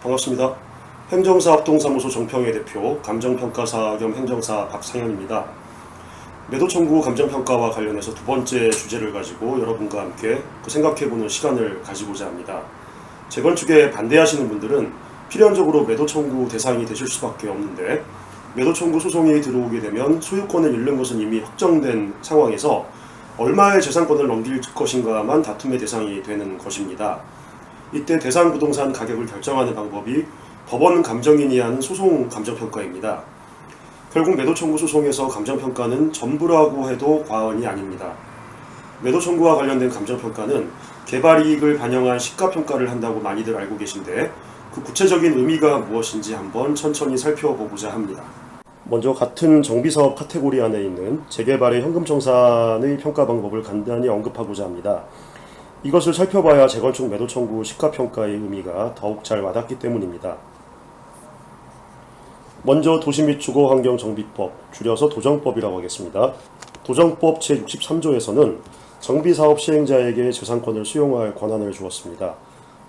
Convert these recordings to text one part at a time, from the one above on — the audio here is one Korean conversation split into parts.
반갑습니다. 행정사 합동사무소 정평회 대표, 감정평가사 겸 행정사 박상현입니다. 매도 청구 감정평가와 관련해서 두 번째 주제를 가지고 여러분과 함께 생각해보는 시간을 가지고자 합니다. 재건축에 반대하시는 분들은 필연적으로 매도 청구 대상이 되실 수밖에 없는데, 매도 청구 소송이 들어오게 되면 소유권을 잃는 것은 이미 확정된 상황에서 얼마의 재산권을 넘길 것인가만 다툼의 대상이 되는 것입니다. 이때 대상 부동산 가격을 결정하는 방법이 법원 감정인이 하는 소송 감정평가입니다. 결국 매도 청구 소송에서 감정평가는 전부라고 해도 과언이 아닙니다. 매도 청구와 관련된 감정평가는 개발이익을 반영한 시가평가를 한다고 많이들 알고 계신데, 그 구체적인 의미가 무엇인지 한번 천천히 살펴보고자 합니다. 먼저 같은 정비사업 카테고리 안에 있는 재개발의 현금청산의 평가 방법을 간단히 언급하고자 합니다. 이것을 살펴봐야 재건축 매도 청구 시가평가의 의미가 더욱 잘 와닿기 때문입니다. 먼저 도시 및 주거환경정비법, 줄여서 도정법이라고 하겠습니다. 도정법 제63조에서는 정비사업 시행자에게 재산권을 수용할 권한을 주었습니다.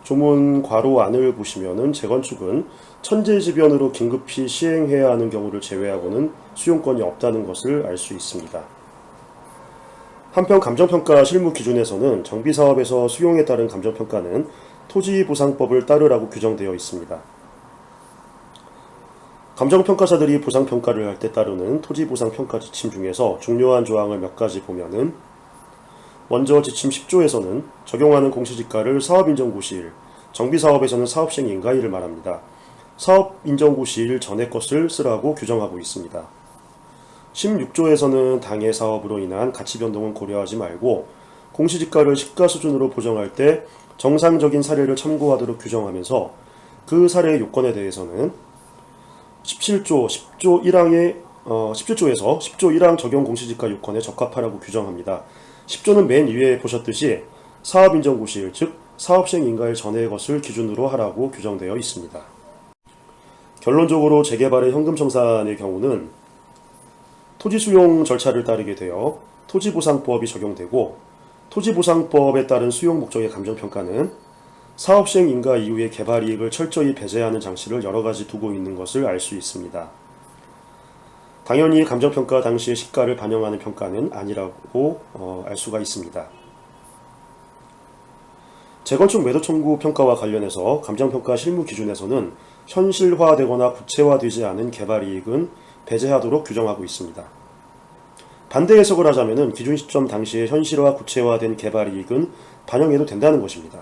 조문 괄호 안을 보시면은 재건축은 천재지변으로 긴급히 시행해야 하는 경우를 제외하고는 수용권이 없다는 것을 알 수 있습니다. 한편 감정평가 실무 기준에서는 정비사업에서 수용에 따른 감정평가는 토지보상법을 따르라고 규정되어 있습니다. 감정평가사들이 보상평가를 할 때 따르는 토지보상평가 지침 중에서 중요한 조항을 몇 가지 보면은, 먼저 지침 10조에서는 적용하는 공시지가를 사업인정고시일, 정비사업에서는 사업시행 인가일을 말합니다. 사업인정고시일 전의 것을 쓰라고 규정하고 있습니다. 16조에서는 당해 사업으로 인한 가치 변동은 고려하지 말고 공시지가를 시가 수준으로 보정할 때 정상적인 사례를 참고하도록 규정하면서, 그 사례의 요건에 대해서는 17조에서 10조 1항 적용 공시지가 요건에 적합하라고 규정합니다. 10조는 맨 위에 보셨듯이 사업인정고시일, 즉 사업시행 인가일 전의 것을 기준으로 하라고 규정되어 있습니다. 결론적으로 재개발의 현금청산의 경우는 토지수용 절차를 따르게 되어 토지보상법이 적용되고, 토지보상법에 따른 수용 목적의 감정평가는 사업시행 인가 이후의 개발이익을 철저히 배제하는 장치를 여러가지 두고 있는 것을 알 수 있습니다. 당연히 감정평가 당시의 시가를 반영하는 평가는 아니라고 알 수가 있습니다. 재건축 매도 청구 평가와 관련해서 감정평가 실무 기준에서는 현실화되거나 구체화되지 않은 개발이익은 배제하도록 규정하고 있습니다. 반대 해석을 하자면 기준 시점 당시에 현실화, 구체화된 개발이익은 반영해도 된다는 것입니다.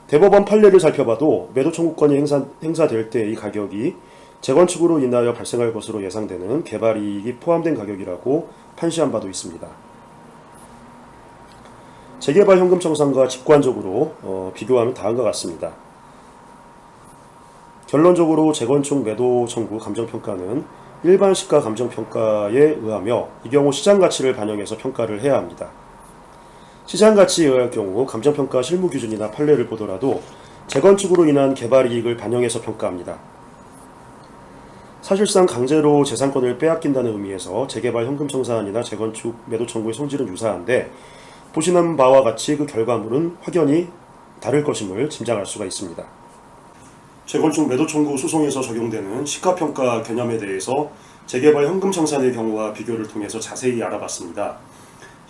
대법원 판례를 살펴봐도 매도 청구권이 행사될 때 이 가격이 재건축으로 인하여 발생할 것으로 예상되는 개발이익이 포함된 가격이라고 판시한 바도 있습니다. 재개발 현금청산과 직관적으로 비교하면 다음과 같습니다. 결론적으로 재건축 매도 청구 감정평가는 일반 시가 감정평가에 의하며 이 경우 시장가치를 반영해서 평가를 해야 합니다. 시장가치에 의할 경우 감정평가 실무 기준이나 판례를 보더라도 재건축으로 인한 개발이익을 반영해서 평가합니다. 사실상 강제로 재산권을 빼앗긴다는 의미에서 재개발 현금청산이나 재건축 매도 청구의 성질은 유사한데, 보시는 바와 같이 그 결과물은 확연히 다를 것임을 짐작할 수가 있습니다. 재건축 매도 청구 소송에서 적용되는 시가평가 개념에 대해서 재개발 현금청산의 경우와 비교를 통해서 자세히 알아봤습니다.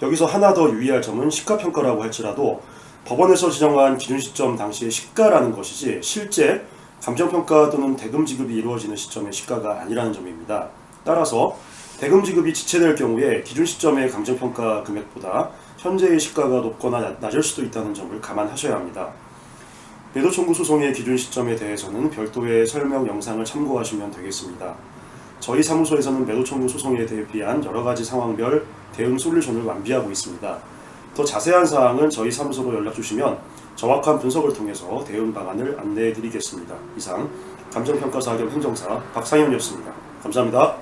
여기서 하나 더 유의할 점은 시가평가라고 할지라도 법원에서 지정한 기준 시점 당시의 시가라는 것이지 실제 감정평가 또는 대금 지급이 이루어지는 시점의 시가가 아니라는 점입니다. 따라서 대금 지급이 지체될 경우에 기준 시점의 감정평가 금액보다 현재의 시가가 높거나 낮을 수도 있다는 점을 감안하셔야 합니다. 매도 청구 소송의 기준 시점에 대해서는 별도의 설명 영상을 참고하시면 되겠습니다. 저희 사무소에서는 매도 청구 소송에 대비한 여러가지 상황별 대응 솔루션을 완비하고 있습니다. 더 자세한 사항은 저희 사무소로 연락 주시면 정확한 분석을 통해서 대응 방안을 안내해 드리겠습니다. 이상 감정평가사 겸 행정사 박상현이었습니다. 감사합니다.